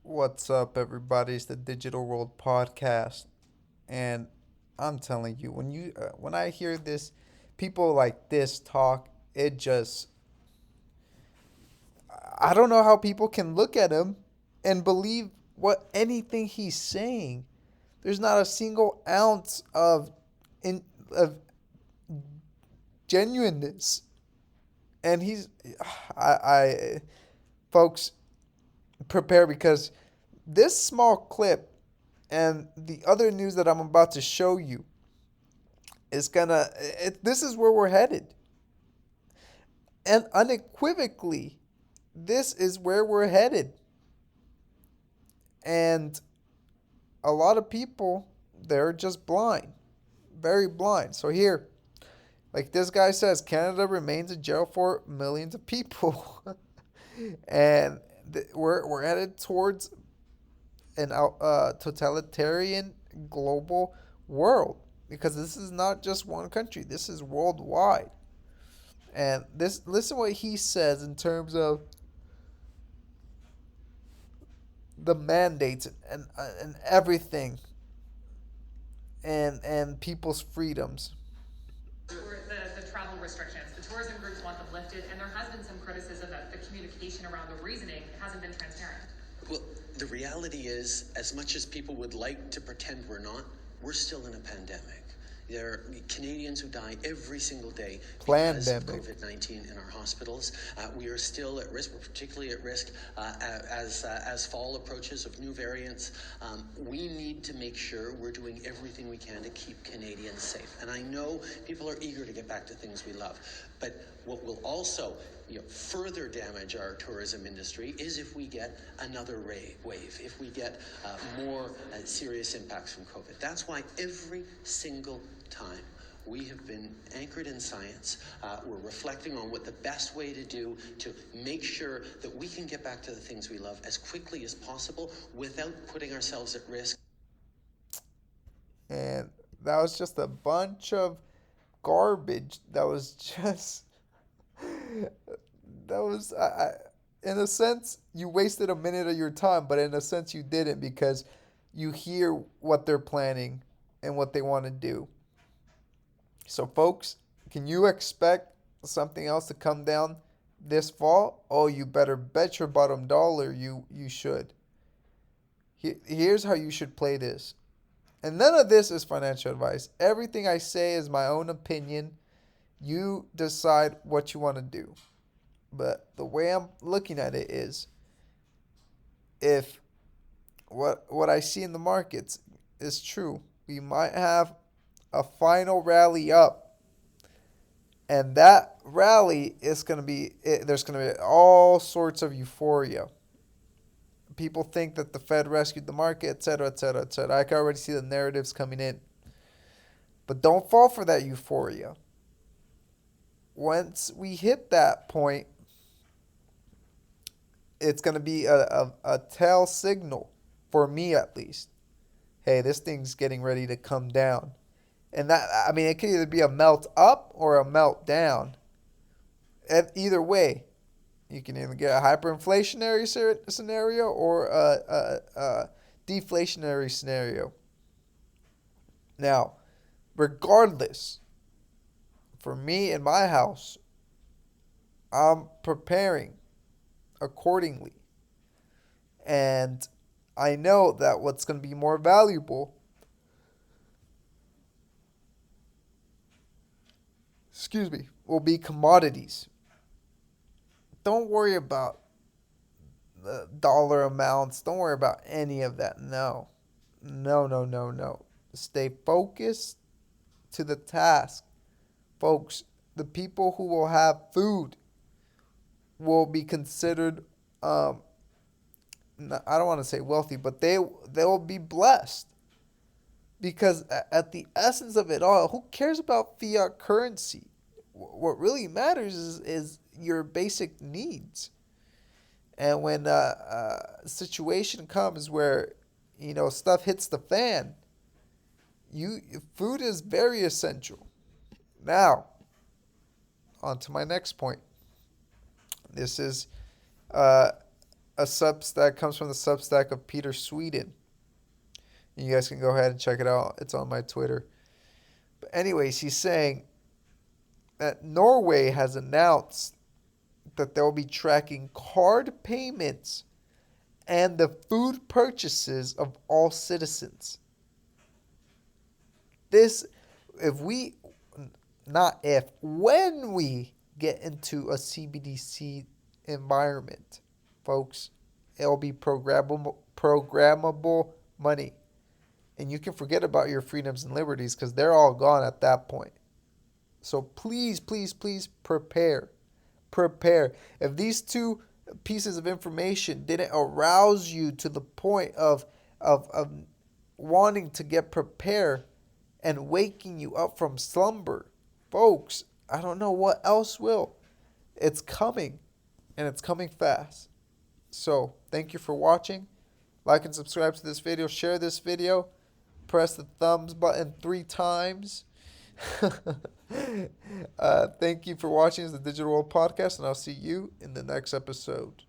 What's up, everybody? It's the Digital World Podcast, and I'm telling you, when I hear this, people like this talk, it just I don't know how people can look at him and believe what anything he's saying. There's not a single ounce of genuineness, and I folks prepare because this small clip and the other news that I'm about to show you this is where we're headed. And unequivocally, this is where we're headed. And a lot of people, they're just blind, very blind. So here, like this guy says, Canada remains a jail for millions of people. And we're headed towards an totalitarian global world because this is not just one country, this is worldwide. And this, listen what he says in terms of the mandates and everything and people's freedoms. The travel restrictions. The tourism groups want them lifted, and there has been some criticism that the communication around the reasoning hasn't been transparent. Well, the reality is, as much as people would like to pretend we're not, we're still in a pandemic. There are Canadians who die every single day because of COVID-19 in our hospitals. We are still at risk. We're particularly at risk as fall approaches of new variants. We need to make sure we're doing everything we can to keep Canadians safe. And I know people are eager to get back to things we love. But what will also further damage our tourism industry is if we get another wave, if we get more serious impacts from COVID. That's why every single time we have been anchored in science. We're reflecting on what the best way to do to make sure that we can get back to the things we love as quickly as possible without putting ourselves at risk. And that was just a bunch of garbage. That was just that was in a sense you wasted a minute of your time, but in a sense you didn't because you hear what they're planning and what they want to do. So, folks, can you expect something else to come down this fall? Oh, you better bet your bottom dollar you should. Here's how you should play this. And none of this is financial advice. Everything I say is my own opinion. You decide what you want to do. But the way I'm looking at it is if what I see in the markets is true, we might have a final rally up, and that rally is going to be there's going to be all sorts of euphoria. People think that the Fed rescued the market, etc., etc., etc. I can already see the narratives coming in, but don't fall for that euphoria. Once we hit that point, it's going to be a tell signal for me at least. Hey, this thing's getting ready to come down. And that, I mean, it could either be a melt up or a melt down. And either way, you can either get a hyperinflationary scenario or a deflationary scenario. Now, regardless, for me in my house, I'm preparing accordingly. And I know that what's going to be more valuable, will be commodities. Don't worry about the dollar amounts. Don't worry about any of that. No. No, no, no, no. Stay focused to the task. Folks, the people who will have food will be considered I don't want to say wealthy, but they will be blessed because at the essence of it all, who cares about fiat currency? What really matters is your basic needs. And when a situation comes where stuff hits the fan, you food is very essential. Now, on to my next point. This is uh, a Substack, comes from the Substack of Peter Sweden. You guys can go ahead and check it out. It's on my Twitter. But anyways, he's saying that Norway has announced that they'll be tracking card payments and the food purchases of all citizens. This, if we, not if, when we get into a CBDC environment, folks, it'll be programmable money. And you can forget about your freedoms and liberties because they're all gone at that point. So please, please, please prepare. Prepare. If these two pieces of information didn't arouse you to the point of wanting to get prepared and waking you up from slumber, folks, I don't know what else will. It's coming, and it's coming fast. So thank you for watching. Like and subscribe to this video. Share this video. Press the thumbs button 3 times. Thank you for watching the Digital World Podcast, and I'll see you in the next episode.